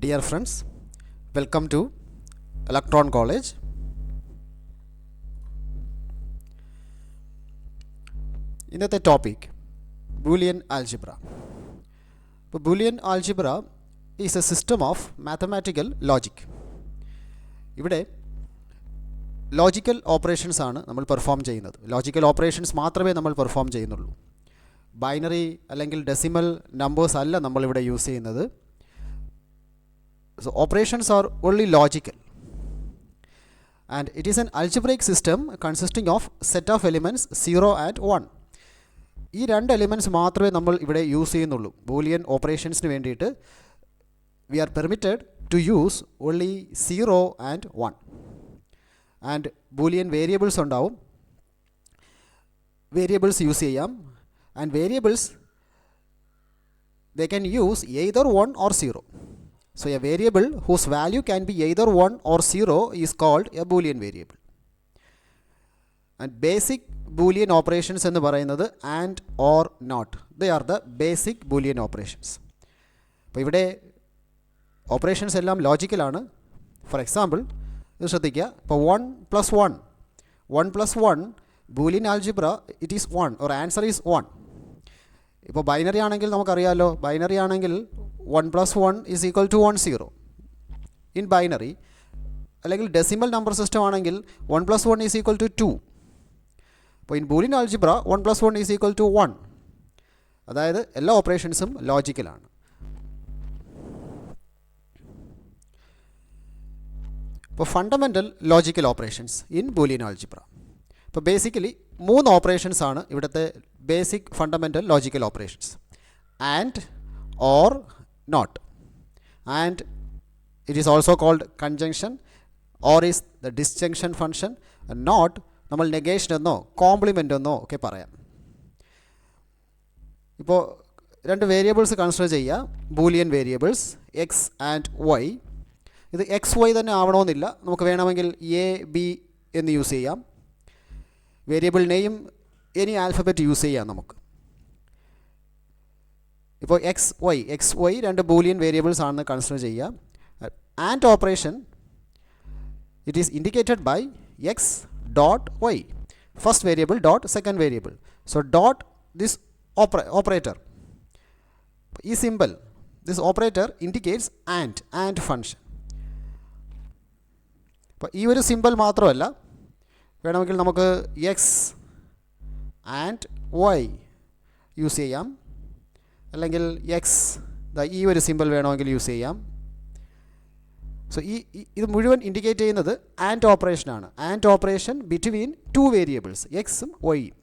Dear friends, welcome to Electron College. ഇന്നത്തെ topic Boolean algebra. ഇപ്പോൾ Boolean algebra is A system of mathematical logic. ഇവിടെ logical operations ആണ് നമ്മൾ perform ചെയ്യുന്നത്. Logical operations മാത്രമേ നമ്മൾ പെർഫോം ചെയ്യുന്നുള്ളൂ. ബൈനറി അല്ലെങ്കിൽ ഡെസിമൽ നമ്പേഴ്സ് അല്ല നമ്മളിവിടെ യൂസ് ചെയ്യുന്നത്. So operations are only logical, and it is an algebraic system consisting of set of elements 0 and 1. ഈ രണ്ട് എലിമെൻറ്റ്സ് മാത്രമേ നമ്മൾ ഇവിടെ യൂസ് ചെയ്യുന്നുള്ളൂ. ബൂലിയൻ ഓപ്പറേഷൻസിന് വേണ്ടിയിട്ട് we are permitted to use only 0 and 1. And Boolean variables ഉണ്ടാവും. വേരിയബിൾസ് യൂസ് ചെയ്യാം. And variables they can use either 1 or 0. So a variable whose value can be either 1 or 0 is called a Boolean variable. And basic Boolean operations എന്ന് പറയുന്നത് and or not. They are the basic Boolean operations. അപ്പോൾ ഇവിടെ operations എല്ലാം ലോജിക്കലാണ്. For example ഇത് ശ്രദ്ധിക്കുക. ഇപ്പോൾ 1 + 1 + 1 Boolean algebra it is 1 or answer is 1. ഇപ്പോൾ binary ആണെങ്കിൽ നമുക്കറിയാമല്ലോ, ബൈനറി ആണെങ്കിൽ 1 + 1 is equal to 1 0 in binary. അല്ലെങ്കിൽ ഡെസിമൽ നമ്പർ സിസ്റ്റം ആണെങ്കിൽ 1 + 1 is equal to 2. അപ്പോൾ in Boolean algebra 1 + 1 is equal to 1. അതായത് എല്ലാ ഓപ്പറേഷൻസും ലോജിക്കലാണ്. ഇപ്പോൾ fundamental logical operations in Boolean algebra. ഇപ്പോൾ ബേസിക്കലി 3 ഓപ്പറേഷൻസ് ആണ് ഇവിടുത്തെ basic fundamental logical operations. And, or, not. And it is also called conjunction, or is the disjunction function, and not നമ്മൾ negation എന്നോ complement എന്നോ ഒക്കെ പറയാം. ഇപ്പോൾ രണ്ട് വേരിയബിൾസ് കൺസിഡർ ചെയ്യുക, Boolean variables X and Y. ഇത് എക്സ് വൈ തന്നെ ആവണമെന്നില്ല, നമുക്ക് വേണമെങ്കിൽ എ ബി എന്ന് യൂസ് ചെയ്യാം. Variable name any alphabet use ചെയ്യാം നമുക്ക്. ഇപ്പോൾ എക്സ് വൈ രണ്ട് ബൂലിയൻ വേരിയബിൾസ് ആണെന്ന് കൺസിഡർ ചെയ്യുക. And operation it is indicated by X dot Y, first variable dot second variable. So dot this operator, ഈ symbol this operator indicates and function. അപ്പോൾ ഈ ഒരു സിമ്പിൾ മാത്രമല്ല, വേണമെങ്കിൽ നമുക്ക് എക്സ് ആൻഡ് വൈ യൂസ് ചെയ്യാം, അല്ലെങ്കിൽ എക്സ് ഈ ഒരു സിമ്പിൾ വേണമെങ്കിൽ യൂസ് ചെയ്യാം. സോ ഇത് മുഴുവൻ ഇൻഡിക്കേറ്റ് ചെയ്യുന്നത് ആൻഡ് ഓപ്പറേഷനാണ്. ആൻഡ് ഓപ്പറേഷൻ ബിറ്റ്വീൻ 2 വേരിയബിൾസ് എക്സും വൈയും.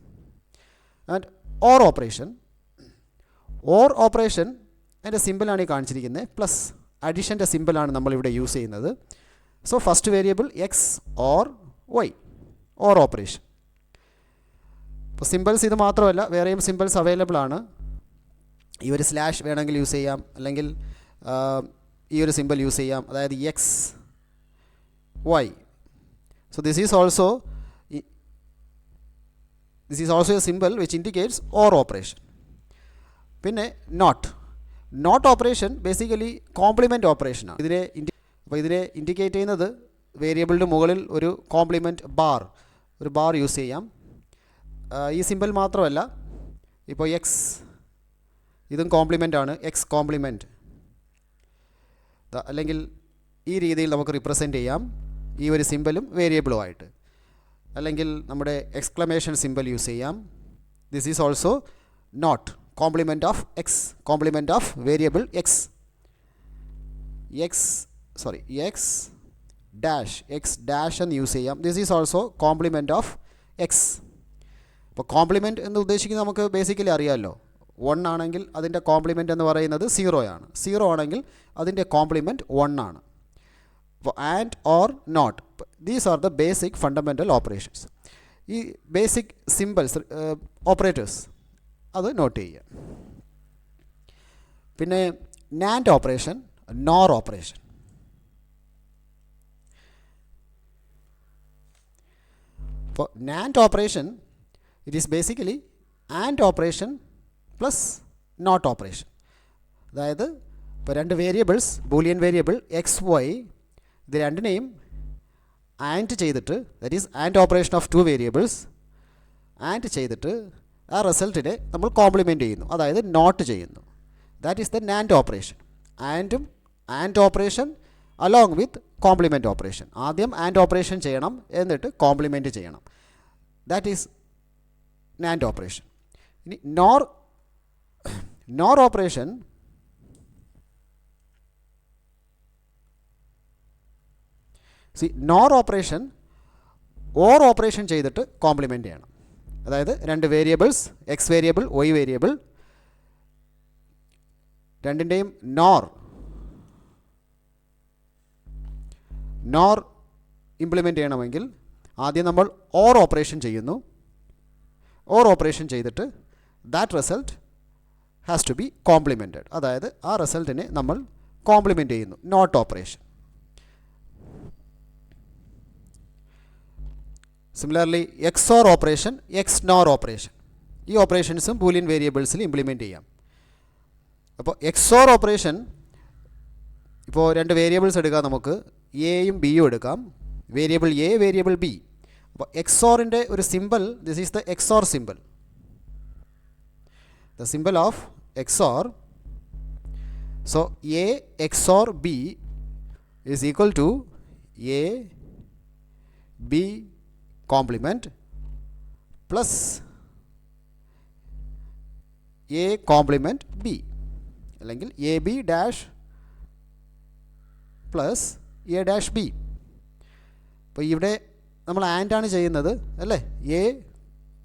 ആൻഡ് ഓർ ഓപ്പറേഷൻ അതിൻ്റെ സിമ്പിളാണ് ഈ കാണിച്ചിരിക്കുന്നത്. പ്ലസ് അഡീഷൻ്റെ സിമ്പിളാണ് നമ്മളിവിടെ യൂസ് ചെയ്യുന്നത്. So first variable X or Y, or operation. ഇപ്പോൾ സിമ്പിൾസ് ഇത് മാത്രമല്ല, വേറെയും സിമ്പിൾസ് അവൈലബിൾ ആണ്. ഈ ഒരു സ്ലാഷ് വേണമെങ്കിൽ യൂസ് ചെയ്യാം, അല്ലെങ്കിൽ ഈ ഒരു സിമ്പിൾ യൂസ് ചെയ്യാം, അതായത് X Y. So this is also a symbol which indicates or operation. പിന്നെ നോട്ട് ഓപ്പറേഷൻ ബേസിക്കലി കോംപ്ലിമെൻ്റ് ഓപ്പറേഷനാണ്. ഇതിനെ ഇൻഡിക്കേറ്റ് ചെയ്യുന്നത് വേരിയബിളിൻ്റെ മുകളിൽ ഒരു ഒരു ബാർ യൂസ് ചെയ്യാം. ഈ സിമ്പിൾ മാത്രമല്ല, ഇപ്പോൾ എക്സ് ഇതും കോംപ്ലിമെൻ്റ് ആണ്, എക്സ് കോംപ്ലിമെൻറ്റ്. അല്ലെങ്കിൽ ഈ രീതിയിൽ നമുക്ക് റിപ്രസെൻ്റ് ചെയ്യാം, ഈ ഒരു സിമ്പിളും വേരിയബിളുമായിട്ട്. അല്ലെങ്കിൽ നമ്മുടെ എക്സ്ക്ലമേഷൻ സിമ്പിൾ യൂസ് ചെയ്യാം. This is also not complement of X, complement of variable X dash എന്ന് യൂസ് ചെയ്യാം. This is also complement of X. ഇപ്പോൾ കോംപ്ലിമെൻറ്റ് എന്ന് ഉദ്ദേശിക്കുന്നത് നമുക്ക് ബേസിക്കലി അറിയാമല്ലോ. 1 ആണെങ്കിൽ അതിൻ്റെ കോംപ്ലിമെൻ്റ് എന്ന് പറയുന്നത് 0 ആണ്. 0 ആണെങ്കിൽ അതിൻ്റെ കോംപ്ലിമെൻറ്റ് 1 ആണ്. അപ്പോൾ and or not, these are the basic fundamental operations. ഈ ബേസിക് സിമ്പിൾസ് ഓപ്പറേറ്റേഴ്സ് അത് നോട്ട് ചെയ്യുക. പിന്നെ നാൻഡ് ഓപ്പറേഷൻ, നോർ ഓപ്പറേഷൻ. അപ്പോൾ NAND operation it is basically and operation plus not operation. അതായത് ഇപ്പോൾ രണ്ട് variables Boolean variable X Y ഇത് രണ്ടിനെയും ആൻഡ് ചെയ്തിട്ട്, that is and operation of two variables and ചെയ്തിട്ട് ആ റിസൾട്ടിനെ നമ്മൾ കോംപ്ലിമെൻറ്റ് ചെയ്യുന്നു, അതായത് നോട്ട് ചെയ്യുന്നു. That is the NAND operation. And operation along with complement operation. ആദ്യം ആൻഡ് ഓപ്പറേഷൻ ചെയ്യണം, എന്നിട്ട് കോംപ്ലിമെൻറ്റ് ചെയ്യണം. That is NAND operation. ഇനി NOR operation NOR operation or operation ചെയ്തിട്ട് കോംപ്ലിമെൻറ്റ് ചെയ്യണം. അതായത് രണ്ട് variables X variable Y variable രണ്ടിൻ്റെയും നോർ ഇംപ്ലിമെൻറ്റ് ചെയ്യണമെങ്കിൽ ആദ്യം നമ്മൾ ഓർ ഓപ്പറേഷൻ ചെയ്യുന്നു. ഓർ ഓപ്പറേഷൻ ചെയ്തിട്ട് that result has to be complemented. അതായത് ആ റിസൾട്ടിനെ നമ്മൾ കോംപ്ലിമെൻറ്റ് ചെയ്യുന്നു, not operation. Similarly XOR operation, XNOR operation, ഈ ഓപ്പറേഷൻസും ബൂലിയൻ വേരിയബിൾസിൽ ഇംപ്ലിമെൻറ്റ് ചെയ്യാം. അപ്പോൾ എക്സ് ഓർ ഓപ്പറേഷൻ, ഇപ്പോൾ രണ്ട് വേരിയബിൾസ് എടുക്കാം, നമുക്ക് എയും ബിയും എടുക്കാം. Variable A, variable B. അപ്പോൾ എക്സ് ഓറിൻ്റെ ഒരു symbol, this is the XOR symbol. The symbol of XOR, so A XOR B is equal to A B complement plus A complement B, അല്ലെങ്കിൽ A B dash plus A dash B. അപ്പോൾ ഇവിടെ നമ്മൾ and ആണ് ചെയ്യുന്നത് അല്ലേ. A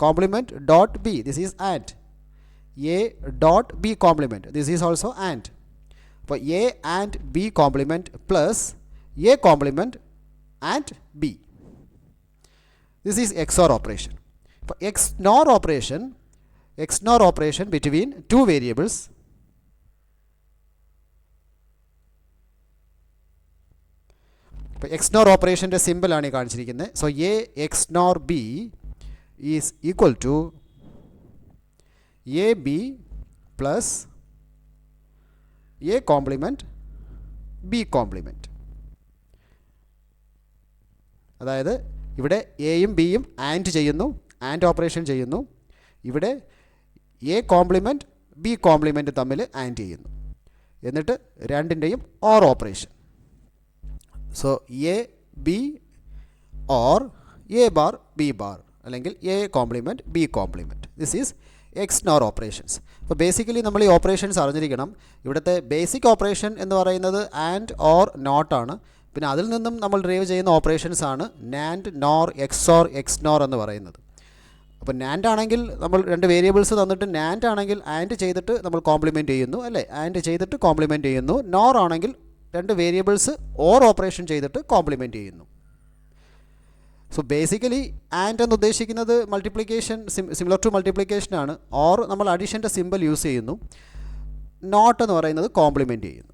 complement dot B, this is and. A dot B complement, this is also and. അപ്പോൾ A and B complement plus A complement and B, this is XOR operation. അപ്പോൾ XNOR operation between two variables, ഇപ്പോൾ എക്സ് നോർ ഓപ്പറേഷൻ്റെ സിമ്പിളാണ് ഈ കാണിച്ചിരിക്കുന്നത്. So A XNOR B is equal to A B plus A complement B complement. അതായത് ഇവിടെ എയും ബിയും ആൻഡ് ചെയ്യുന്നു, ആൻഡ് ഓപ്പറേഷൻ ചെയ്യുന്നു. ഇവിടെ എ കോംപ്ലിമെൻറ്റ് ബി കോംപ്ലിമെൻറ്റ് തമ്മിൽ ആൻഡ് ചെയ്യുന്നു. എന്നിട്ട് രണ്ടിൻ്റെയും or operation. So A B or A bar B bar, അല്ലെങ്കിൽ A complement B complement. This is XNOR operations. അപ്പോൾ ബേസിക്കലി നമ്മൾ ഈ ഓപ്പറേഷൻസ് അറിഞ്ഞിരിക്കണം. ഇവിടുത്തെ ബേസിക് ഓപ്പറേഷൻ എന്ന് പറയുന്നത് ആൻഡ് ഓർ നോട്ടാണ്. പിന്നെ അതിൽ നിന്നും നമ്മൾ ഡ്രൈവ് ചെയ്യുന്ന ഓപ്പറേഷൻസ് ആണ് NAND, nor, X or, X nor എന്ന് പറയുന്നത്. അപ്പോൾ നാൻഡ് ആണെങ്കിൽ നമ്മൾ രണ്ട് വേരിയബിൾസ് തന്നിട്ട് നാൻഡ് ആണെങ്കിൽ ആൻഡ് ചെയ്തിട്ട് നമ്മൾ കോംപ്ലിമെൻറ്റ് ചെയ്യുന്നു അല്ലേ, ആൻഡ് ചെയ്തിട്ട് കോംപ്ലിമെൻറ്റ് ചെയ്യുന്നു. നോർ ആണെങ്കിൽ രണ്ട് വേരിയബിൾസ് ഓർ ഓപ്പറേഷൻ ചെയ്തിട്ട് കോംപ്ലിമെൻറ്റ് ചെയ്യുന്നു. സോ ബേസിക്കലി ആൻഡ് എന്ന് ഉദ്ദേശിക്കുന്നത് മൾട്ടിപ്ലിക്കേഷൻ, സിമിലർ ടു മൾട്ടിപ്ലിക്കേഷൻ ആണ്. ഓർ നമ്മൾ അഡീഷൻ്റെ സിമ്പിൾ യൂസ് ചെയ്യുന്നു. നോട്ട് എന്ന് പറയുന്നത് കോംപ്ലിമെൻറ്റ് ചെയ്യുന്നു.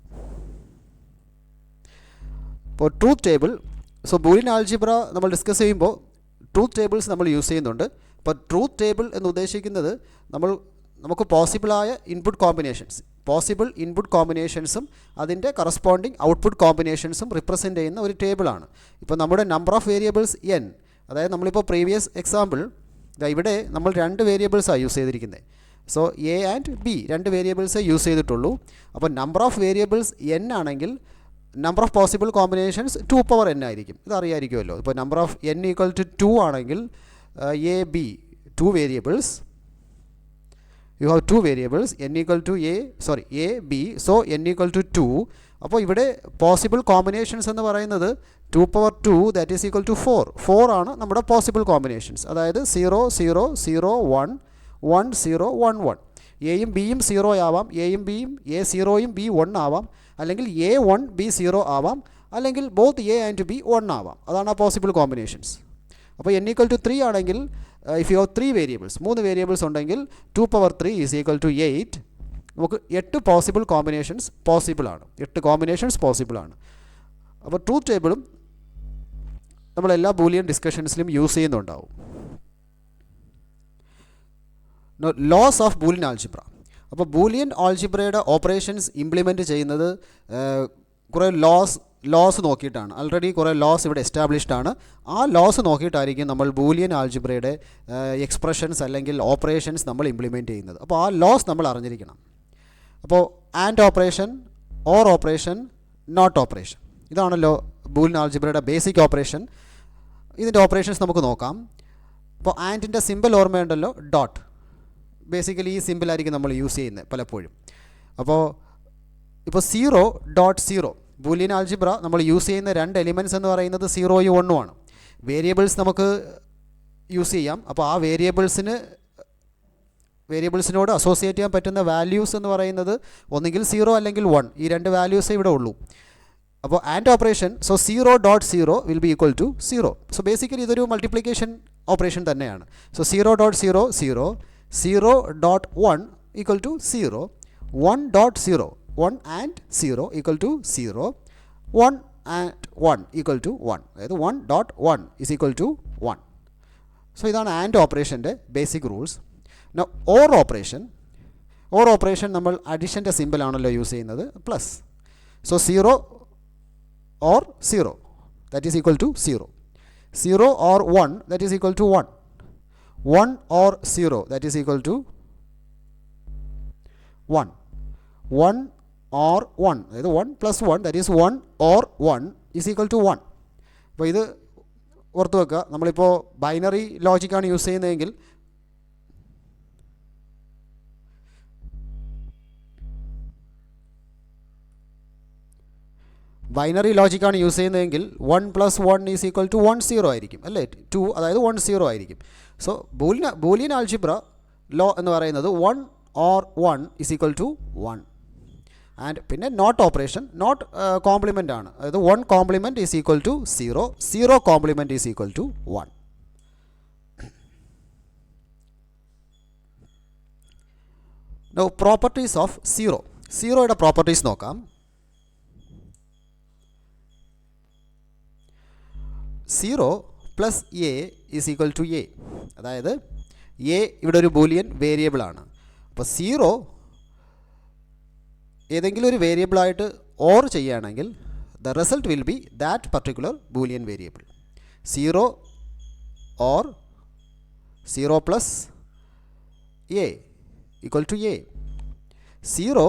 ഇപ്പോൾ truth table, so Boolean algebra നമ്മൾ ഡിസ്കസ് ചെയ്യുമ്പോൾ ട്രൂത്ത് ടേബിൾസ് നമ്മൾ യൂസ് ചെയ്യുന്നുണ്ട്. അപ്പോൾ ട്രൂത്ത് ടേബിൾ എന്ന് ഉദ്ദേശിക്കുന്നത് നമുക്ക് പോസിബിളായ ഇൻപുട്ട് കോമ്പിനേഷൻസും അതിൻ്റെ കറസ്പോണ്ടിങ് ഔട്ട്പുട്ട് കോമ്പിനേഷൻസും റിപ്രസെൻ്റ് ചെയ്യുന്ന ഒരു ടേബിളാണ്. ഇപ്പോൾ നമ്മുടെ നമ്പർ ഓഫ് വേരിയബിൾസ് n, അതായത് നമ്മളിപ്പോൾ പ്രീവിയസ് എക്സാമ്പിൾ ഇവിടെ നമ്മൾ രണ്ട് വേരിയബിൾസാണ് യൂസ് ചെയ്തിരിക്കുന്നത്. സോ എ ആൻഡ് ബി രണ്ട് വേരിയബിൾസേ യൂസ് ചെയ്തിട്ടുള്ളൂ. അപ്പോൾ നമ്പർ ഓഫ് വേരിയബിൾസ് n ആണെങ്കിൽ number of possible combinations 2n ആയിരിക്കും. ഇത് അറിയാമായിരിക്കുമല്ലോ. ഇപ്പോൾ number of n equal to 2 ആണെങ്കിൽ A B two variables, you have two variables n equal to A B, so n equal to 2. അപ്പോൾ ഇവിടെ possible combinations എന്ന് പറയുന്നത് 2^2 ദാറ്റ് ഈസ് ഈക്വൽ ടു 4 ആണ് നമ്മുടെ പോസിബിൾ കോമ്പിനേഷൻസ്. അതായത് 0 0 0 1 1 0 1 1. എയും ബിയും 0 ആവാം, എയും ബിയും എ 0യും ബി 1 ആവാം, അല്ലെങ്കിൽ എ 1 ബി 0 ആവാം, അല്ലെങ്കിൽ ബോത്ത് എ ആൻഡ് ബി 1 ആവാം. അതാണ് ആ പോസിബിൾ കോമ്പിനേഷൻസ്. അപ്പോൾ n ഈക്വൽ ടു 3 ആണെങ്കിൽ if you have 3 variables, 3 variables ഉണ്ടെങ്കിൽ 2^3 ഈസ് ഈക്വൽ ടു 8. നമുക്ക് 8 പോസിബിൾ കോമ്പിനേഷൻസ് പോസിബിളാണ്. 8 കോമ്പിനേഷൻസ് പോസിബിളാണ്. അപ്പോൾ ട്രൂത്ത് ടേബിളും നമ്മളെല്ലാ ബൂലിയൻ ഡിസ്കഷൻസിലും യൂസ് ചെയ്യുന്നുണ്ടാവും. Laws of Boolean algebra. അപ്പോൾ ബൂലിയൻ ആൾജിബ്രയുടെ ഓപ്പറേഷൻസ് ഇംപ്ലിമെൻറ്റ് ചെയ്യുന്നത് കുറേ ലോസ് നോക്കിയിട്ടാണ്. ആൾറെഡി കുറേ ലോസ് ഇവിടെ എസ്റ്റാബ്ലിഷ്ഡ് ആണ്. ആ ലോസ് നോക്കിയിട്ടായിരിക്കും നമ്മൾ ബൂലിയൻ ആൾജിബ്രയുടെ എക്സ്പ്രഷൻസ് അല്ലെങ്കിൽ ഓപ്പറേഷൻസ് നമ്മൾ ഇംപ്ലിമെൻറ്റ് ചെയ്യുന്നത്. അപ്പോൾ ആ ലോസ് നമ്മൾ അറിഞ്ഞിരിക്കണം. അപ്പോൾ and operation, or operation, not operation, ഇതാണല്ലോ ബൂലിയൻ ആൾജിബ്രയുടെ ബേസിക് ഓപ്പറേഷൻ. ഇതിൻ്റെ ഓപ്പറേഷൻസ് നമുക്ക് നോക്കാം. അപ്പോൾ ആൻഡിൻ്റെ സിമ്പിൾ ഓർമ്മയുണ്ടല്ലോ, ഡോട്ട്. ബേസിക്കലി ഈ സിമ്പിളായിരിക്കും നമ്മൾ യൂസ് ചെയ്യുന്നത് പലപ്പോഴും. അപ്പോൾ ഇപ്പോൾ 0.0 ബൂലിയൻ ആൾജിബ്ര നമ്മൾ യൂസ് ചെയ്യുന്ന 2 എലിമെൻറ്റ്സ് എന്ന് പറയുന്നത് 0യും 1ഉം ആണ്. വേരിയബിൾസ് നമുക്ക് യൂസ് ചെയ്യാം. അപ്പോൾ ആ വേരിയബിൾസിനോട് അസോസിയേറ്റ് ചെയ്യാൻ പറ്റുന്ന വാല്യൂസ് എന്ന് പറയുന്നത് ഒന്നുകിൽ 0 അല്ലെങ്കിൽ 1, ഈ 2 വാല്യൂസേ ഇവിടെ ഉള്ളൂ. അപ്പോൾ and operation, so 0.0 will be equal to 0. So basically ഇതൊരു മൾട്ടിപ്ലിക്കേഷൻ ഓപ്പറേഷൻ തന്നെയാണ്. So 0.0 0, 0.1 equal to 0, 1.0 1 and 0 equal to 0, 1 and 1 equal to 1, അതായത് 1.1 is equal to 1. സോ ഇതാണ് ആൻഡ് ഓപ്പറേഷൻ്റെ basic rules. Now or operation നമ്മൾ അഡിഷൻ്റെ സിമ്പിളാണല്ലോ യൂസ് ചെയ്യുന്നത്, plus. So 0 or 0 that is equal to 0, 0 or 1 that is equal to 1, 1 or 0 that is equal to 1, 1 or 1, അതായത് 1 plus 1 that is 1 or 1 is equal to 1. അപ്പോൾ ഇത് ഓർത്ത് വെക്കുക. നമ്മളിപ്പോൾ ബൈനറി ലോജിക്കാണ് യൂസ് ചെയ്യുന്നതെങ്കിൽ ബൈനറി ലോജിക്കാണ് യൂസ് ചെയ്യുന്നതെങ്കിൽ 1 plus 1 is equal to 1 0 ആയിരിക്കും അല്ലേ, 2, അതായത് 1 0 ആയിരിക്കും. സോ ബൂലിയൻ ആൾജിബ്ര ലോ എന്ന് പറയുന്നത് 1 or 1 is equal to 1. And പിന്നെ നോട്ട് ഓപ്പറേഷൻ, നോട്ട് കോംപ്ലിമെൻ്റ് ആണ്, അതായത് 1 complement is equal to 0, 0 complement is equal to 1. Now properties of 0. 0യുടെ പ്രോപ്പർട്ടീസ് നോക്കാം. 0 plus A is equal to A, അതായത് A ഇവിടെ ഒരു ബൂലിയൻ വേരിയബിൾ ആണ്. അപ്പോൾ 0 ഏതെങ്കിലും ഒരു വേരിയബിളായിട്ട് ഓർ ചെയ്യുകയാണെങ്കിൽ the result will be that particular Boolean variable. 0 or 0 plus A equal to A, 0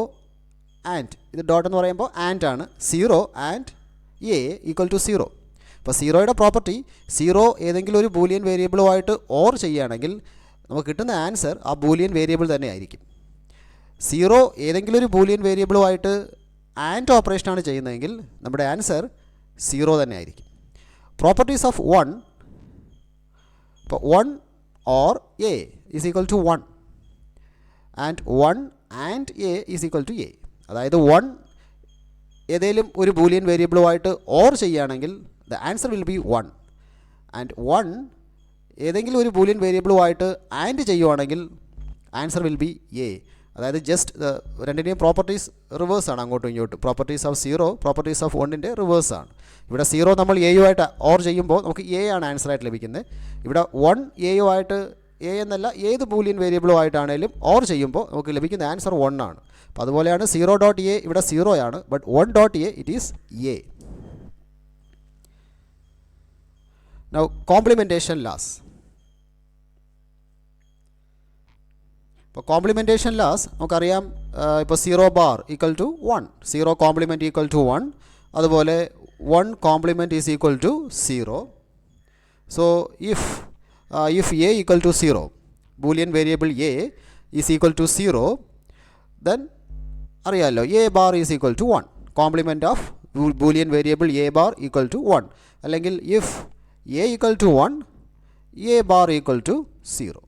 and, ഇത് ഡോട്ട് എന്ന് പറയുമ്പോൾ ആൻഡ് ആണ്, 0 ആൻഡ് എ ഈക്വൽ ടു 0. അപ്പോൾ 0യുടെ പ്രോപ്പർട്ടി 0 ഏതെങ്കിലും ഒരു ബൂലിയൻ വേരിയബിളുമായിട്ട് ഓർ ചെയ്യുകയാണെങ്കിൽ നമുക്ക് കിട്ടുന്ന ആൻസർ ആ ബൂലിയൻ വേരിയബിൾ തന്നെ ആയിരിക്കും. 0 ഏതെങ്കിലും ഒരു ബൂലിയൻ വേരിയബിളുമായിട്ട് ആൻഡ് ഓപ്പറേഷനാണ് ചെയ്യുന്നതെങ്കിൽ നമ്മുടെ ആൻസർ 0 തന്നെ ആയിരിക്കും. പ്രോപ്പർട്ടീസ് ഓഫ് 1, ഇപ്പോൾ 1 or A is equal to 1 and 1 and A is equal to A, അതായത് 1 ഏതെങ്കിലും ഒരു ബൂലിയൻ വേരിയബിളുമായിട്ട് ഓർ ചെയ്യുകയാണെങ്കിൽ the answer will be 1, and 1 ഏതെങ്കിലും ഒരു ബൂലിയൻ വേരിയബിളുമായിട്ട് ആൻഡ് ചെയ്യുവാണെങ്കിൽ ആൻസർ വിൽ ബി എ. അതായത് ജസ്റ്റ് രണ്ടിൻ്റെയും പ്രോപ്പർട്ടീസ് റിവേഴ്സാണ്, അങ്ങോട്ടും ഇങ്ങോട്ടും. പ്രോപ്പർട്ടീസ് ഓഫ് 0 പ്രോപ്പർട്ടീസ് ഓഫ് 1ൻ്റെ റിവേഴ്സാണ്. ഇവിടെ 0 നമ്മൾ എയുമായിട്ട് ഓർ ചെയ്യുമ്പോൾ നമുക്ക് എ ആണ് ആൻസറായിട്ട് ലഭിക്കുന്നത്. ഇവിടെ 1 എയുമായിട്ട്, എ എന്നല്ല ഏത് ബൂലിയൻ വേരിയബിളുമായിട്ടാണെങ്കിലും ഓർ ചെയ്യുമ്പോൾ നമുക്ക് ലഭിക്കുന്ന ആൻസർ 1 ആണ്. അപ്പോൾ അതുപോലെയാണ് 0.a ഇവിടെ 0 ആണ്, but 1.a it is A. Now complementation laws. ഇപ്പോൾ കോംപ്ലിമെൻറ്റേഷൻ ലാസ് നമുക്കറിയാം. ഇപ്പോൾ 0 bar equal to 1, 0 complement equal to 1, അതുപോലെ 1 complement is equal to 0. So if A equal to 0, Boolean variable A is equal to 0, then അറിയാമല്ലോ A bar is equal to 1, complement of Boolean variable A bar equal to 1, അല്ലെങ്കിൽ if A equal to 1, A bar equal to 0,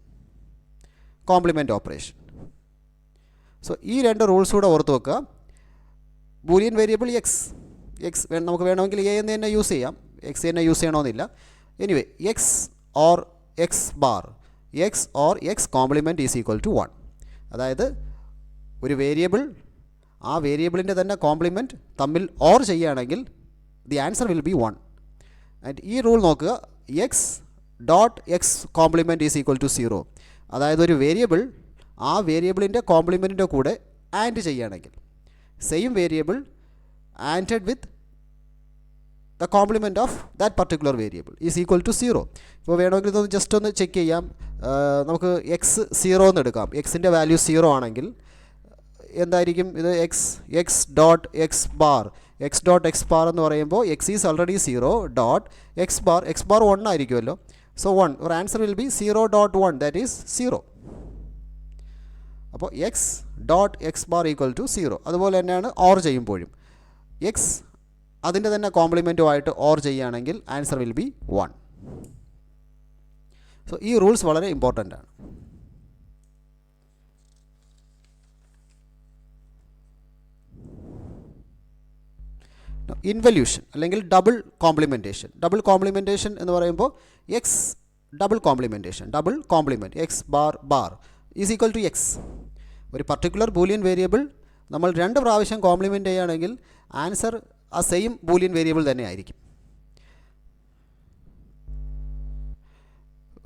complement operation. So ഈ 2 rules കൂടെ ഓർത്ത് വെക്കുക. Boolean variable X നമുക്ക് വേണമെങ്കിൽ A എന്ന് തന്നെ യൂസ് ചെയ്യാം, എക്സ് തന്നെ യൂസ് ചെയ്യണമെന്നില്ല. Anyway X or X bar, X or X complement is equal to 1, അതായത് ഒരു വേരിയബിൾ ആ വേരിയബിളിൻ്റെ തന്നെ കോംപ്ലിമെൻറ്റ് തമ്മിൽ ഓർ ചെയ്യുകയാണെങ്കിൽ the answer will be 1. And ഈ റൂൾ നോക്കുക, X dot X complement is equal to 0, അതായത് ഒരു വേരിയബിൾ ആ വേരിയബിളിൻ്റെ കോംപ്ലിമെൻറ്റിൻ്റെ കൂടെ ആൻഡ് ചെയ്യുകയാണെങ്കിൽ, same variable ANDed with the complement of that particular variable is equal to 0. ഇപ്പോൾ വേണമെങ്കിൽ ഇതൊന്ന് ജസ്റ്റ് ഒന്ന് ചെക്ക് ചെയ്യാം. നമുക്ക് എക്സ് 0 എന്ന് എടുക്കാം. എക്സിൻ്റെ വാല്യൂ 0 ആണെങ്കിൽ എന്തായിരിക്കും ഇത്? എക്സ് ഡോട്ട് എക്സ് ബാർ എന്ന് പറയുമ്പോൾ X is already 0 dot X bar 1 ആയിരിക്കുമല്ലോ. സോ 1, ഒരു answer will be 0.1, that is 0. അപ്പോൾ X dot X bar equal to 0. അതുപോലെ തന്നെയാണ് ഓർ ചെയ്യുമ്പോഴും എക്സ് അതിൻ്റെ തന്നെ കോംപ്ലിമെൻറ്റുമായിട്ട് ഓർ ചെയ്യുകയാണെങ്കിൽ ആൻസർ വിൽ ബി 1. സോ ഈ റൂൾസ് വളരെ ഇമ്പോർട്ടൻ്റ് ആണ്. ഇൻവല്യൂഷൻ അല്ലെങ്കിൽ ഡബിൾ കോംപ്ലിമെൻറ്റേഷൻ എന്ന് പറയുമ്പോൾ X double complement X bar is equal to X. ഒരു പർട്ടിക്കുലർ ബൂലിയൻ വേരിയബിൾ നമ്മൾ 2 പ്രാവശ്യം കോംപ്ലിമെൻറ്റ് ചെയ്യുകയാണെങ്കിൽ ആൻസർ ആ സെയിം ബൂലിയൻ വേരിയബിൾ തന്നെ ആയിരിക്കും.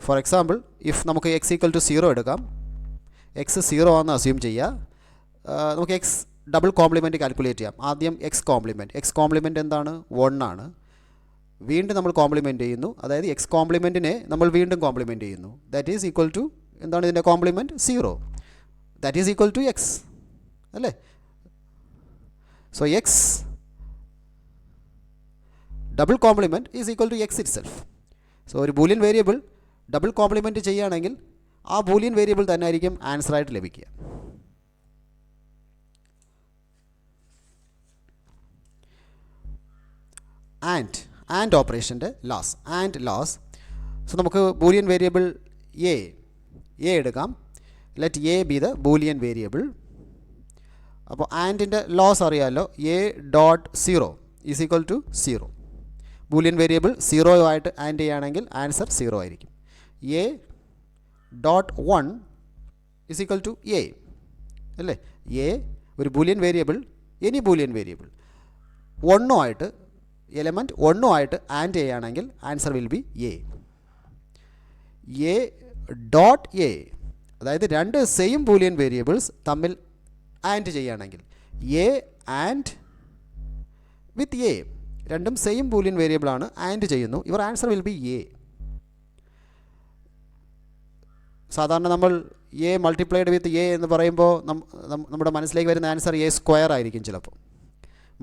ഫോർ എക്സാമ്പിൾ, ഇഫ് നമുക്ക് എക്സ് ഈക്വൽ ടു 0 എടുക്കാം. എക്സ് 0 ആണെന്ന് അസ്യൂം ചെയ്യുക. നമുക്ക് എക്സ് ഡബിൾ കോംപ്ലിമെൻറ്റ് കാൽക്കുലേറ്റ് ചെയ്യാം. ആദ്യം എക്സ് കോംപ്ലിമെൻറ്റ് എന്താണ്? 1 ആണ്. വീണ്ടും നമ്മൾ കോംപ്ലിമെൻറ്റ് ചെയ്യുന്നു, അതായത് എക്സ് കോംപ്ലിമെൻറ്റിനെ നമ്മൾ വീണ്ടും കോംപ്ലിമെൻറ്റ് ചെയ്യുന്നു. ദാറ്റ് ഈസ് ഈക്വൽ ടു എന്താണ് ഇതിൻ്റെ complement? 0. That is equal to X അല്ലേ? So X double complement is equal to X itself. സോ ഒരു ബൂലിയൻ വേരിയബിൾ ഡബിൾ കോംപ്ലിമെൻറ്റ് ചെയ്യുകയാണെങ്കിൽ ആ ബൂലിയൻ വേരിയബിൾ തന്നെ ആയിരിക്കും ആൻസറായിട്ട് ലഭിക്കുക. ആൻഡ് ഓപ്പറേഷൻ്റെ ലാസ്. സോ നമുക്ക് ബൂലിയൻ വേരിയബിൾ എ എടുക്കാം. Let A be the Boolean variable. അപ്പോൾ ആൻഡിൻ്റെ ലോസ് അറിയാമല്ലോ. A dot 0 is equal to 0. Boolean variable 0 ആയിട്ട് ആൻഡ് ചെയ്യുകയാണെങ്കിൽ ആൻസർ 0 ആയിരിക്കും. A dot 1 is equal to A അല്ലേ? എ ഒരു Boolean variable, any Boolean variable 1 ആയിട്ട് എലമെൻറ്റ് 1 ആയിട്ട് ആൻഡ് ചെയ്യുകയാണെങ്കിൽ answer will be A. A dot A, അതായത് 2 സെയിം ബൂലിയൻ വേരിയബിൾസ് തമ്മിൽ ആൻഡ് ചെയ്യുകയാണെങ്കിൽ എ ആൻഡ് വിത്ത് എ, രണ്ടും സെയിം ബൂലിയൻ വേരിയബിളാണ്, ആൻഡ് ചെയ്യുന്നു. Your answer will be A. സാധാരണ നമ്മൾ എ മൾട്ടിപ്ലൈഡ് വിത്ത് എ എന്ന് പറയുമ്പോൾ നമ്മുടെ മനസ്സിലേക്ക് വരുന്ന ആൻസർ എ സ്ക്വയർ ആയിരിക്കും ചിലപ്പോൾ,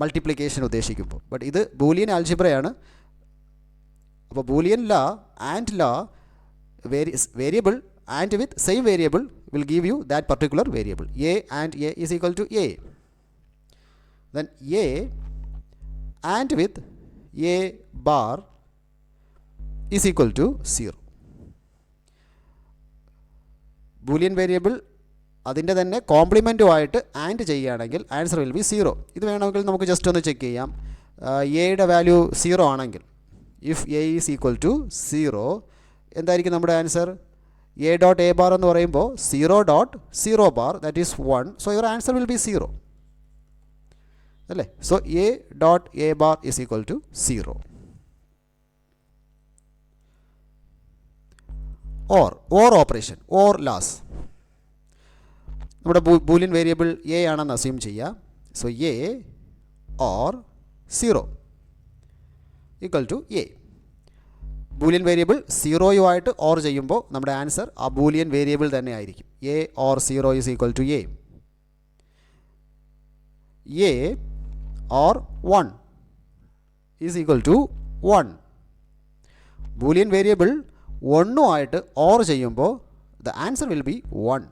മൾട്ടിപ്ലിക്കേഷൻ ഉദ്ദേശിക്കുമ്പോൾ. ബട്ട് ഇത് ബൂലിയൻ ആൽജിബ്രയാണ്. അപ്പോൾ ബൂലിയൻ ലാ ആൻഡ് ലാ variable and with same variable will give you that particular variable. A and A is equal to A. Then A and with A bar is equal to 0. Boolean variable അതിൻ്റെ തന്നെ കോംപ്ലിമെൻറ്റുമായിട്ട് and ചെയ്യുകയാണെങ്കിൽ answer will be 0. ഇത് വേണമെങ്കിൽ നമുക്ക് just ഒന്ന് check ചെയ്യാം. എയുടെ value 0 ആണെങ്കിൽ, if A is equal to 0, എന്തായിരിക്കും നമ്മുടെ answer? A dot A bar എന്ന് പറയുമ്പോൾ 0.0 bar, that is 1. So your answer will be 0 അല്ലേ? So A dot A bar is equal to 0. Or operation, or laws. നമ്മുടെ Boolean variable A ആണെന്ന് assume ചെയ്യുക. So A or 0 equal to A. Boolean variable 0 or ചെയ്യുമ്പോൾ നമ്മുടെ answer ആ Boolean variable തന്നെ ആയിരിക്കും. A or 0 is equal to A. A or 1 is equal to 1. Boolean variable 1 or ചെയ്യുമ്പോൾ the answer will be 1.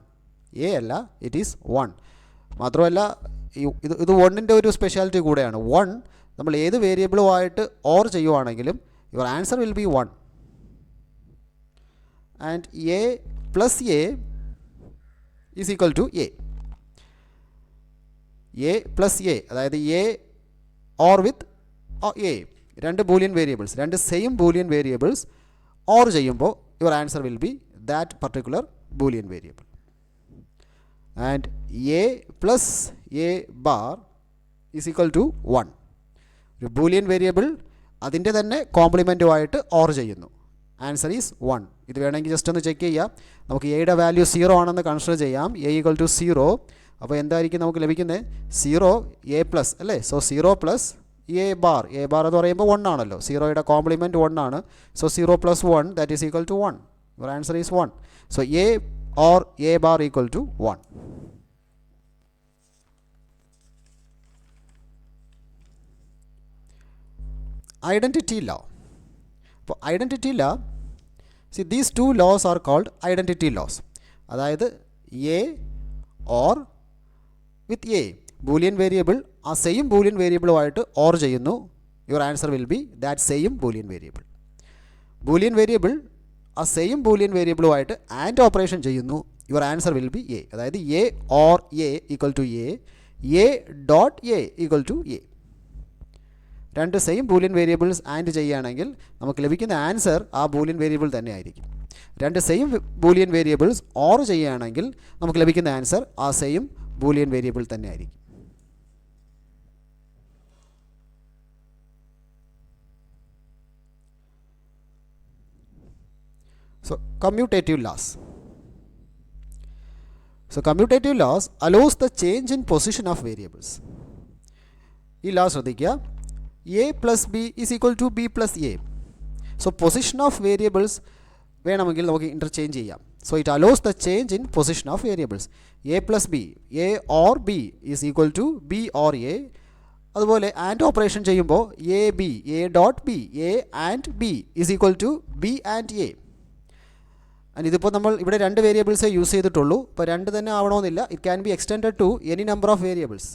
A അല്ല, it is 1. മാത്രമല്ല ഇത് 1ൻ്റെ ഒരു സ്പെഷ്യാലിറ്റി കൂടെയാണ്. 1 നമ്മൾ ഏത് വേരിയബിളുമായിട്ട് or ചെയ്യുവാണെങ്കിലും your answer will be 1. And a plus a is equal to a. A plus a, അതായത് a or with a, 2 Boolean variables, 2 same Boolean variables or ചെയ്യുമ്പോൾ your answer will be that particular boolean variable. And a plus a bar is equal to 1. ഒരു Boolean variable അതിൻ്റെ തന്നെ കോംപ്ലിമെൻറ്റുമായിട്ട് or ചെയ്യുന്നു. Answer is 1. ഇത് വേണമെങ്കിൽ just ഒന്ന് check ചെയ്യാം. നമുക്ക് എയുടെ വാല്യൂ 0 ആണെന്ന് കൺസിഡർ ചെയ്യാം. A equal to 0. അപ്പോൾ എന്തായിരിക്കും നമുക്ക് ലഭിക്കുന്നത്? 0 എ പ്ലസ് അല്ലേ. സോ 0 പ്ലസ് എ ബാർ എന്ന് പറയുമ്പോൾ 1 ആണല്ലോ. 0യുടെ കോംപ്ലിമെൻറ്റ് 1 ആണ്. So 0 plus 1 that is equal to 1. Your answer is 1. So A or A bar equal to 1. Identity law. For identity law, see these two laws are called identity laws. അതായത് A or with A Boolean variable ആ same Boolean വേരിയബിളുമായിട്ട് or ചെയ്യുന്നു. Your answer will be that same Boolean variable. Boolean variable ആ same Boolean വേരിയബിളുമായിട്ട് and operation ചെയ്യുന്നു. Your answer will be A. അതായത് A or A equal to A dot A equal to A. രണ്ട് same Boolean variables and ചെയ്യുകയാണെങ്കിൽ നമുക്ക് ലഭിക്കുന്ന answer ആ Boolean variable തന്നെ ആയിരിക്കും. രണ്ട് സെയിം ബൂലിയൻ വേരിയബിൾസ് ഓർ ചെയ്യുകയാണെങ്കിൽ നമുക്ക് ലഭിക്കുന്ന ആൻസർ ആ സെയിം ബൂലിയൻ വേരിയബിൾ തന്നെ ആയിരിക്കും. So commutative laws. So commutative laws allows the change in position of variables. ഈ law ശ്രദ്ധിക്കുക. A plus B is equal to B plus A. So position of variables വേണമെങ്കിൽ നമുക്ക് interchange ചെയ്യാം. So it allows the change in position of variables. A plus B, A or B is equal to B or A. അതുപോലെ and operation ചെയ്യുമ്പോൾ A dot B, A and B is equal to B and A. And ഇതിപ്പോൾ നമ്മൾ ഇവിടെ രണ്ട് വേരിയബിൾസേ use ചെയ്തിട്ടുള്ളൂ. ഇപ്പോൾ രണ്ട് തന്നെ ആവണമെന്നില്ല. It can be extended to any number of variables.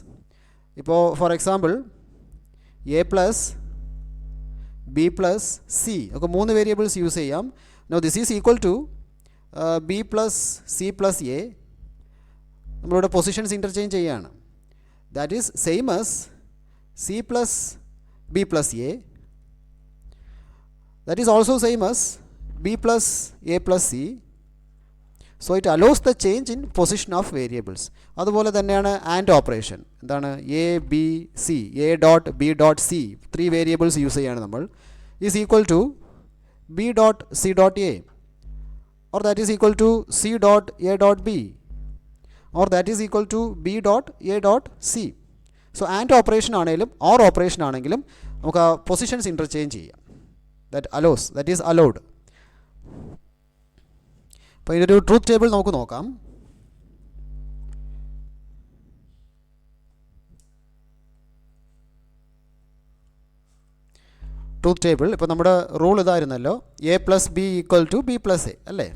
ഇപ്പോൾ for example A plus B plus C ഒക്കെ 3 വേരിയബിൾസ് യൂസ് ചെയ്യാം. Now this is equal to B plus C plus A. നമ്മളിവിടെ പൊസിഷൻസ് ഇൻ്റർചേഞ്ച് ചെയ്യുകയാണ്. That is same as C plus B plus A. That is also same as B plus A plus C. So it allows the change in position of variables. അതുപോലെ തന്നെയാണ് and operation. എന്താണ്? A B C, A dot B dot C 3 variables use ചെയ്യാണ് നമ്മൾ. Is equal to B dot C dot A, or that is equal to C dot A dot B, or that is equal to B dot A dot C. So and operation ആണെങ്കിലും or operation ആണെങ്കിലും നമുക്ക് ആ positions interchange ചെയ്യാം. That allows, that is allowed. അപ്പോൾ ഇതിൻ്റെ ഒരു truth table നമുക്ക് നോക്കാം. ട്രൂത്ത് ടേബിൾ ഇപ്പോൾ നമ്മുടെ റൂൾ ഇതായിരുന്നല്ലോ, A plus B equal to B plus A അല്ലേ.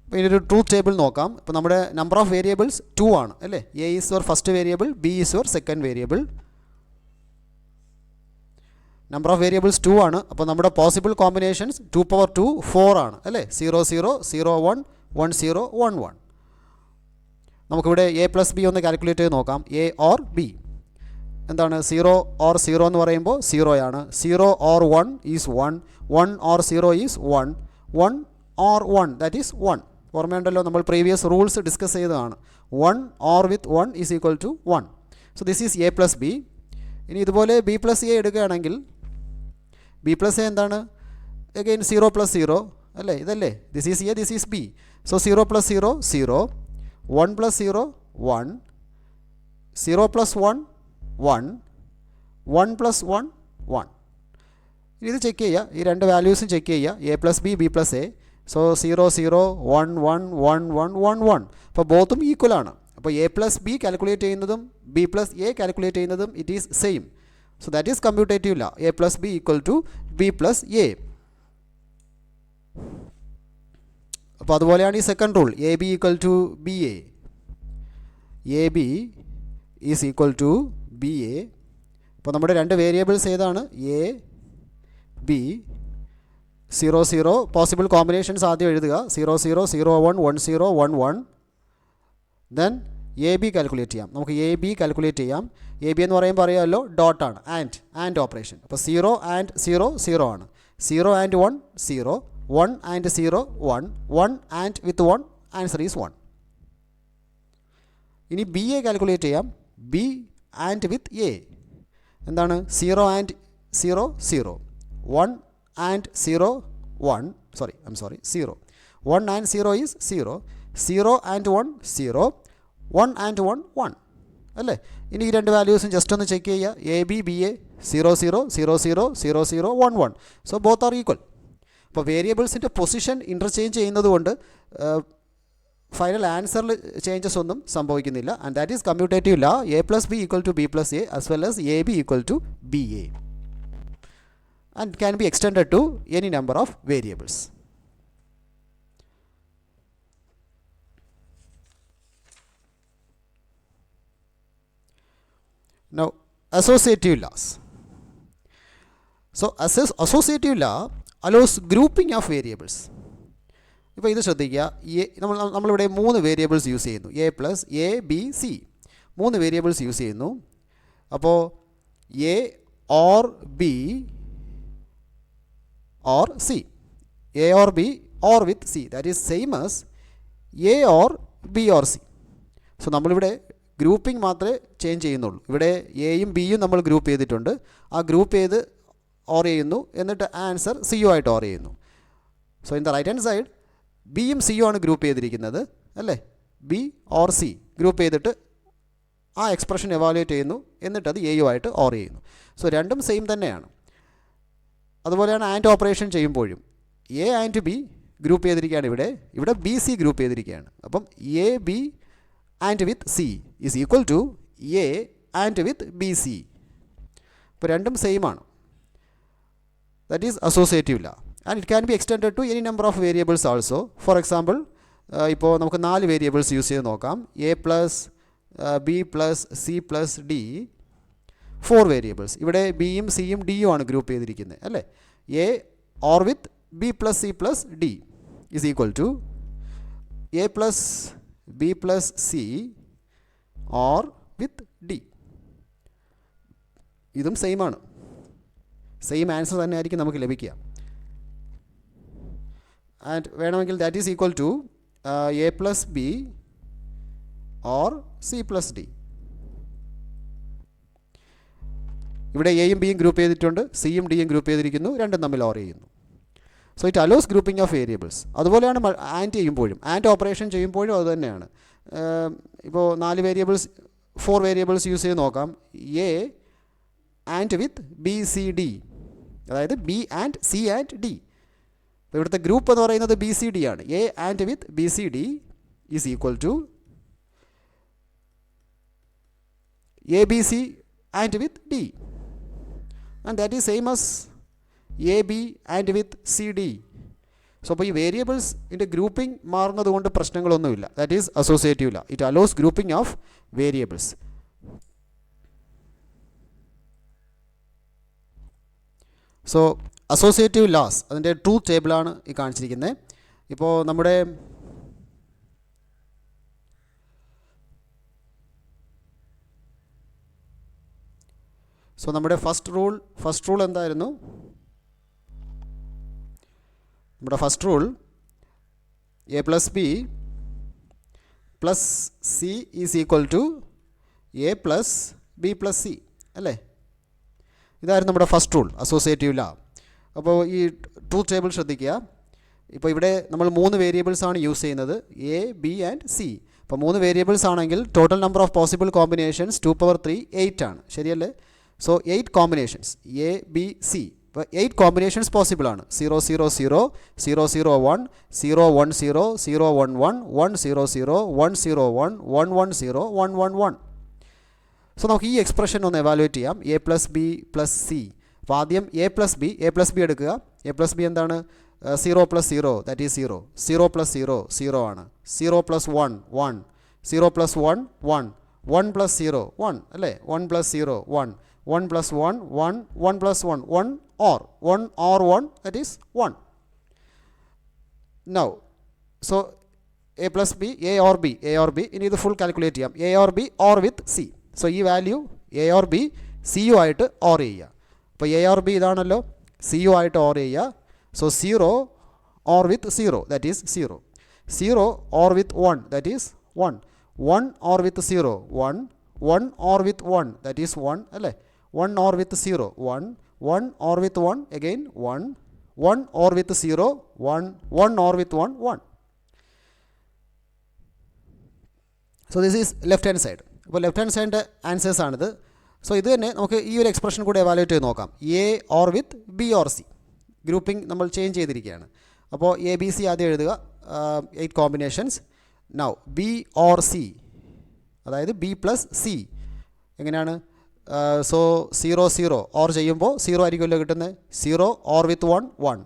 അപ്പോൾ ഇതിനൊരു ട്രൂത്ത് ടേബിൾ നോക്കാം. ഇപ്പോൾ നമ്മുടെ നമ്പർ ഓഫ് വേരിയബിൾസ് 2 ആണ് അല്ലേ. A is your first variable, B is your second variable. Number of variables 2 ആണ്. അപ്പോൾ നമ്മുടെ പോസിബിൾ കോമ്പിനേഷൻസ് 2 power 2 4 ആണ് അല്ലേ. 0 0 0 1 1 0 1 1. നമുക്കിവിടെ എ പ്ലസ് ബി ഒന്ന് കാൽക്കുലേറ്റ് ചെയ്ത് നോക്കാം. എ ഓർ ബി എന്താണ്? 0 ഓർ 0 എന്ന് പറയുമ്പോൾ 0 ആണ്. 0 or 1 is 1, 1 or 0 is 1, 1 or 1 that is 1. ഓർമ്മയുണ്ടല്ലോ, നമ്മൾ പ്രീവിയസ് റൂൾസ് ഡിസ്കസ് ചെയ്തതാണ്. 1 or with 1 is equal to 1. So this is A plus B. ഇനി ഇതുപോലെ ബി പ്ലസ് എ എടുക്കുകയാണെങ്കിൽ ബി പ്ലസ് എ എന്താണ്? അഗെയിൻ 0 പ്ലസ് 0 അല്ലേ, ഇതല്ലേ. This is A, this is B. So 0 plus 0 0, 1 plus 0 1, 0 plus 1 1, 1 plus 1 1. ഇത് check ചെയ്യുക, ഈ രണ്ട് വാല്യൂസും ചെക്ക് ചെയ്യുക. A plus B, B plus A. So 0 0 1 1 1 1 1 1. അപ്പോൾ ബോത്തും ഈക്വൽ ആണ്. അപ്പോൾ എ പ്ലസ് ബി കാൽക്കുലേറ്റ് ചെയ്യുന്നതും ബി പ്ലസ് എ കാൽക്കുലേറ്റ് ചെയ്യുന്നതും it is same. So that is commutative law. A plus B equal to B plus A. അപ്പോൾ അതുപോലെയാണ് ഈ second rule. A B equal to B A. A B is equal to B A. അപ്പോൾ നമ്മുടെ രണ്ട് variables ഏതാണ്? A B. 0 0 possible combinations ആദ്യം എഴുതുക. 0 0 0 1 1 0 1 1. Then A B calculate ചെയ്യാം. നമുക്ക് എ ബി കാൽക്കുലേറ്റ് ചെയ്യാം. എ ബി എന്ന് പറയുമ്പോൾ അറിയാമല്ലോ, ഡോട്ടാണ്, ആൻഡ് ഓപ്പറേഷൻ. അപ്പോൾ 0 ആൻഡ് 0 0 ആണ്. 0 and 1 0, 1 and 0 1, 1 and with 1 answer is 1. ഇനി ബി എ കാൽക്കുലേറ്റ് ചെയ്യാം. ബി ആൻഡ് വിത്ത് എ എന്താണ്? 0 and 0 0, 1 and 0 1, 0. 1 and 0 is 0. 0 and 1, 0. 1 and 1, 1. അല്ലേ? ഇനി ഈ രണ്ട് വാല്യൂസും ജസ്റ്റ് ഒന്ന് ചെക്ക് ചെയ്യുക. A B B A 0 0 0 0 0 0 1 1. So both are equal. അപ്പോൾ വേരിയബിൾസിൻ്റെ പൊസിഷൻ ഇൻ്റർചേഞ്ച് ചെയ്യുന്നത് കൊണ്ട് ഫൈനൽ ആൻസറിൽ ചേഞ്ചസ് ഒന്നും സംഭവിക്കുന്നില്ല. And that is commutative law. A plus B equal to B plus A as well as A B equal to B A. And can be extended to any number of variables. Now, associative laws. So, associative law allows grouping of variables. ഇപ്പോൾ ഇത് ശ്രദ്ധിക്കുക. നമ്മളിവിടെ 3 variables use ചെയ്യുന്നു. A plus A B C 3 variables use ചെയ്യുന്നു. അപ്പോൾ A or B or C, A or B or with C, that is same as A or B or C. So നമ്മളിവിടെ grouping മാത്രമേ change ചെയ്യുന്നുള്ളൂ. ഇവിടെ എയും ബിയും നമ്മൾ ഗ്രൂപ്പ് ചെയ്തിട്ടുണ്ട്. ആ ഗ്രൂപ്പ് ചെയ്ത് ഓർ ചെയ്യുന്നു, എന്നിട്ട് ആൻസർ സിയു ആയിട്ട് ഓർ ചെയ്യുന്നു. So in the right hand side ബിയും സിയും ആണ് ഗ്രൂപ്പ് ചെയ്തിരിക്കുന്നത്, അല്ലേ? ബി ഓർ സി ഗ്രൂപ്പ് ചെയ്തിട്ട് ആ എക്സ്പ്രഷൻ എവാലുവേറ്റ് ചെയ്യുന്നു, എന്നിട്ട് അത് എയു ആയിട്ട് ഓർ ചെയ്യുന്നു. സോ രണ്ടും സെയിം തന്നെയാണ്. അതുപോലെയാണ് ആൻഡ് ഓപ്പറേഷൻ ചെയ്യുമ്പോഴും എ ആൻഡ് ബി ഗ്രൂപ്പ് ചെയ്തിരിക്കുകയാണ്. ഇവിടെ ബി സി ഗ്രൂപ്പ് ചെയ്തിരിക്കുകയാണ്. അപ്പം A B and with C is equal to A and with BC. അപ്പോൾ രണ്ടും സെയിം ആണ്. That is associative law. And it can be extended to any number of variables also. For example, ഇപ്പോൾ നമുക്ക് 4 variables use ചെയ്ത് നോക്കാം. A plus B plus C plus D, 4 variables. ഇവിടെ ബിയും സിയും ഡിയും ആണ് ഗ്രൂപ്പ് ചെയ്തിരിക്കുന്നത്, അല്ലേ? A or with B plus C plus D is equal to A plus B plus C or with D. ഇതും സെയിം ആണ്. സെയിം ആൻസർ തന്നെ ആയിരിക്കും നമുക്ക് ലഭിക്കുക. ആൻഡ് വേണമെങ്കിൽ that is equal to A plus B or C plus D. ഇവിടെ എയും ബിയും ഗ്രൂപ്പ് ചെയ്തിട്ടുണ്ട്, സിയും ഡിയും ഗ്രൂപ്പ് ചെയ്തിരിക്കുന്നു, രണ്ടും തമ്മിൽ ഓർ ചെയ്യുന്നു. So it allows grouping of variables. അതുപോലെയാണ് ആൻഡ് ചെയ്യുമ്പോഴും, ആൻഡ് ഓപ്പറേഷൻ ചെയ്യുമ്പോഴും അതുതന്നെയാണ്. ഇപ്പോൾ 4 വേരിയബിൾസ് യൂസ് ചെയ്ത് നോക്കാം. A and with B C D, അതായത് B and C and D. അപ്പോൾ ഇവിടുത്തെ ഗ്രൂപ്പ് എന്ന് പറയുന്നത് ബി സി ഡി ആണ്. A and with B C D is equal to A B C and with D, and that is same as A B and with C D. So അപ്പോൾ ഈ വേരിയബിൾസിൻ്റെ grouping മാറുന്നത് കൊണ്ട് പ്രശ്നങ്ങളൊന്നുമില്ല. That is associative law. It allows grouping of variables. So associative laws, അതിൻ്റെ truth ടേബിളാണ് ഈ കാണിച്ചിരിക്കുന്നത്. ഇപ്പോൾ നമ്മുടെ ഫസ്റ്റ് റൂൾ എന്തായിരുന്നു? നമ്മുടെ first rule A plus B plus C is equal to A plus B plus C, അല്ലേ? ഇതായിരുന്നു നമ്മുടെ ഫസ്റ്റ് റൂൾ, അസോസിയേറ്റീവ് ലാ. അപ്പോൾ ഈ ട്രൂത്ത് ടേബിൾ ശ്രദ്ധിക്കുക. ഇപ്പോൾ ഇവിടെ നമ്മൾ 3 വേരിയബിൾസാണ് യൂസ് ചെയ്യുന്നത്, എ ബി ആൻഡ് സി. അപ്പോൾ 3 വേരിയബിൾസ് ആണെങ്കിൽ total number of possible combinations 2⁻3 8 ആണ്, ശരിയല്ലേ? So 8 combinations A B C. ഇപ്പോൾ 8 കോമ്പിനേഷൻസ് പോസിബിൾ ആണ്. 0 0 0 0 0 1 0 1 0 0 1 1 1 0 0 1 0 1 1 1 0 1 1 1. സോ നമുക്ക് ഈ എക്സ്പ്രഷൻ ഒന്ന് എവാലുവേറ്റ് ചെയ്യാം. A plus B plus C. അപ്പോൾ ആദ്യം എ പ്ലസ് ബി എടുക്കുക. എ പ്ലസ് ബി എന്താണ്? 0 പ്ലസ് 0 ദാറ്റ് ഈസ് 0. 0 പ്ലസ് 0 0 ആണ്. 0 പ്ലസ് 1 1. 0 പ്ലസ് 1 1. 1 പ്ലസ് 0 1, അല്ലേ? 1 plus 0 1. 1 plus 1 1. 1 plus 1 1 or 1 that is 1. Now so a plus b, a or b ഇനി ഇത് full calculate ചെയ്യാം. a or b or with c. So ഈ value a or b c യു ആയിട്ട് or ചെയ്യുക. അപ്പോൾ a or b ഇതാണല്ലോ, c യു ആയിട്ട് ഓർ ചെയ്യുക. So 0 or with 0 that is 0. 0 or with 1 that is 1. 1 or with 0 1. 1 or with 1 that is 1, അല്ലേ? 1 or with 0 1. 1 or with 1 again 1. 1 or with 0, 1, 1 or with 1, 1. So this is left hand side. അപ്പോൾ left hand സൈഡിൻ്റെ answers ആണിത്. So ഇത് തന്നെ നമുക്ക് ഈ ഒരു expression കൂടെ evaluate ചെയ്ത് നോക്കാം. A or with B or C grouping നമ്മൾ ചേഞ്ച് ചെയ്തിരിക്കുകയാണ്. അപ്പോൾ എ ബി സി ആദ്യം എഴുതുക, 8 combinations. Now B or C, അതായത് ബി പ്ലസ് സി എങ്ങനെയാണ്? സോ 0 0 ഓർ ചെയ്യുമ്പോൾ 0 ആയിരിക്കുമല്ലോ കിട്ടുന്നത്. 0 or with 1 1,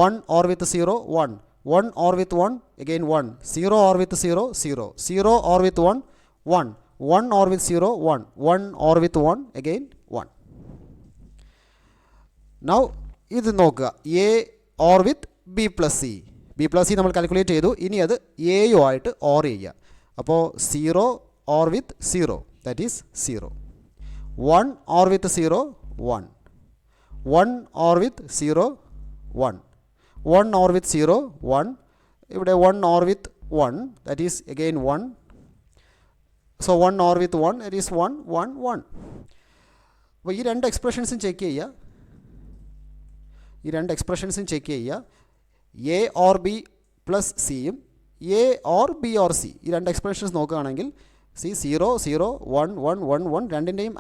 1 or with 0 1, 1 or with 1 again 1, 0 or with 0 0, 0 or with 1 1, 1 or with 0 1, 1 or with 1 again 1. Now ഇത് നോക്കുക, A or with B plus C. B plus C നമ്മൾ calculate ചെയ്തു. ഇനി അത് എയോ ആയിട്ട് ഓർ ചെയ്യുക. അപ്പോൾ 0 or with 0, that is 0. 1 or with 0 1, 1 or with 0 1, 1 or വിത്ത് 0 1, ഇവിടെ 1 or with 1, that is again 1. So 1 or with 1, it is 1 1 1. അപ്പോൾ ഈ രണ്ട് എക്സ്പ്രഷൻസും ചെക്ക് ചെയ്യുക. എ ഓർ ബി പ്ലസ് സിയും A or B or C ഈ രണ്ട് എക്സ്പ്രഷൻസ് നോക്കുകയാണെങ്കിൽ 0 0 1 1 1 1 രണ്ടിൻ്റെയും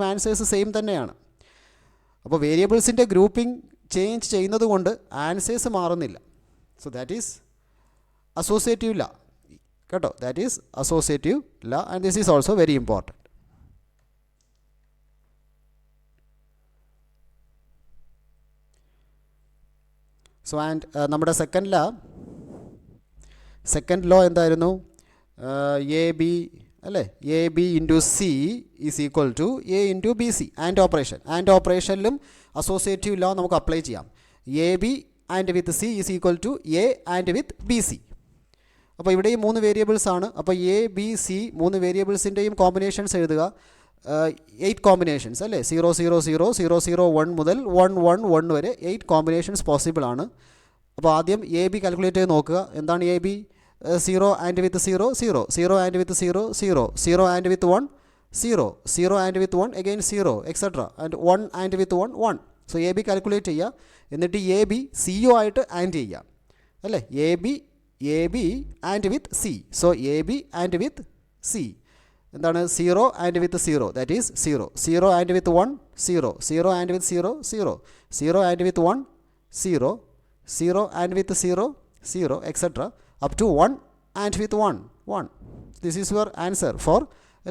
ആൻസേഴ്സ് സെയിം തന്നെയാണ്. അപ്പോൾ വേരിയബിൾസിൻ്റെ ഗ്രൂപ്പിംഗ് ചേഞ്ച് ചെയ്യുന്നത് കൊണ്ട് ആൻസേഴ്സ് മാറുന്നില്ല. So that is associative law കേട്ടോ. That is associative law and this is also very important. So and നമ്മുടെ സെക്കൻഡ് ലോ എന്തായിരുന്നു? എ ബി അല്ലേ, A B into C is equal to A into B C. And ഓപ്പറേഷനിലും associative law നമുക്ക് apply ചെയ്യാം. A B and with C is equal to A and with B C. അപ്പോൾ ഇവിടെ ഈ 3 variables ആണ്. അപ്പോൾ A B C 3 വേരിയബിൾസിൻ്റെയും combinations എഴുതുക. 8 കോമ്പിനേഷൻസ് അല്ലേ, 0 0 0 0 0 1 മുതൽ 1 1 1 വരെ 8 കോമ്പിനേഷൻസ് പോസിബിൾ ആണ്. അപ്പോൾ ആദ്യം എ ബി കാൽക്കുലേറ്റ് ചെയ്ത് നോക്കുക. എന്താണ് A B? 0 and with 0 0, 0 and with 0 0, 0 and with 1 0, 0 and with 1 again 0 etcetera, and 1 and with 1 1. So A B calculate ചെയ്യുക. എന്നിട്ട് എ ബി സിയോ ആയിട്ട് ആൻഡ് ചെയ്യുക അല്ലേ. A B and with C. So A B and with C എന്താണ്? 0 and with 0, that is 0, 0 and with 1 0, 0 and with 0 0, 0 and with 1 0, 0 and with 0 0 et cetera up to 1 and with 1 1. This is your answer for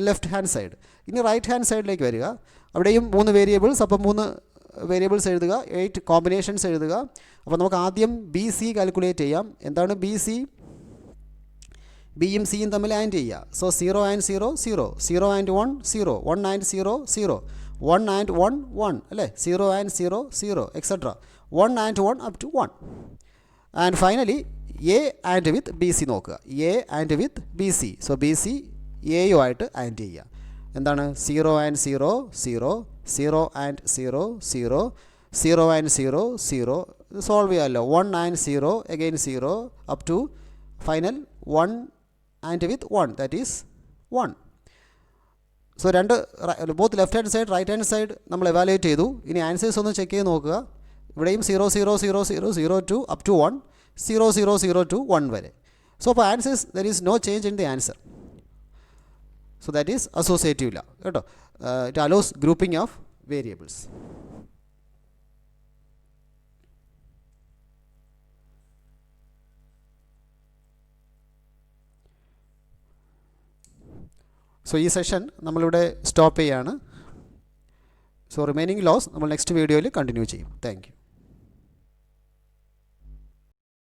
left hand side. ഇനി right hand സൈഡിലേക്ക് വരിക. അവിടെയും 3 variables. അപ്പം 3 variables എഴുതുക, 8 combinations എഴുതുക. അപ്പോൾ നമുക്ക് ആദ്യം ബി സി കാൽക്കുലേറ്റ് ചെയ്യാം. എന്താണ് ബി സി? ബിയും സിയും തമ്മിൽ ആൻഡ് ചെയ്യുക. So 0 and 0 0, 0 and 1 0, 1 and 0 0, 1 and 1 1 അല്ലേ, 0 and 0 0 etcetera, 1 and 1 up to 1. And finally A and with B C നോക്കുക. A and with B C. So B C എയോ ആയിട്ട് ആൻഡ് ചെയ്യുക. എന്താണ്? 0 ആൻഡ് 0 0, 0 ആൻഡ് 0 0, 0 ആൻഡ് 0 0. സോൾവ് ചെയ്യാമല്ലോ. 1 and 0 again 0 up to final 1 and with 1, that is 1. So both left hand side right hand side നമ്മൾ evaluate ചെയ്തു. ഇനി answers ഒന്ന് check ചെയ്ത് നോക്കുക. ഇവിടെയും 0 0 0 0 0 ടു അപ് ടു 1, 0 0 0 ടു 1 വരെ. സോ അപ്പോൾ answers there is no change in the answer. So that is associative law കേട്ടോ. It allows grouping of variables. So ഈ സെഷൻ നമ്മളിവിടെ സ്റ്റോപ്പ് ചെയ്യാണ്. സോ റിമൈനിങ് ലോസ് നമ്മൾ നെക്സ്റ്റ് വീഡിയോയിൽ കണ്ടിന്യൂ ചെയ്യും. Thank U.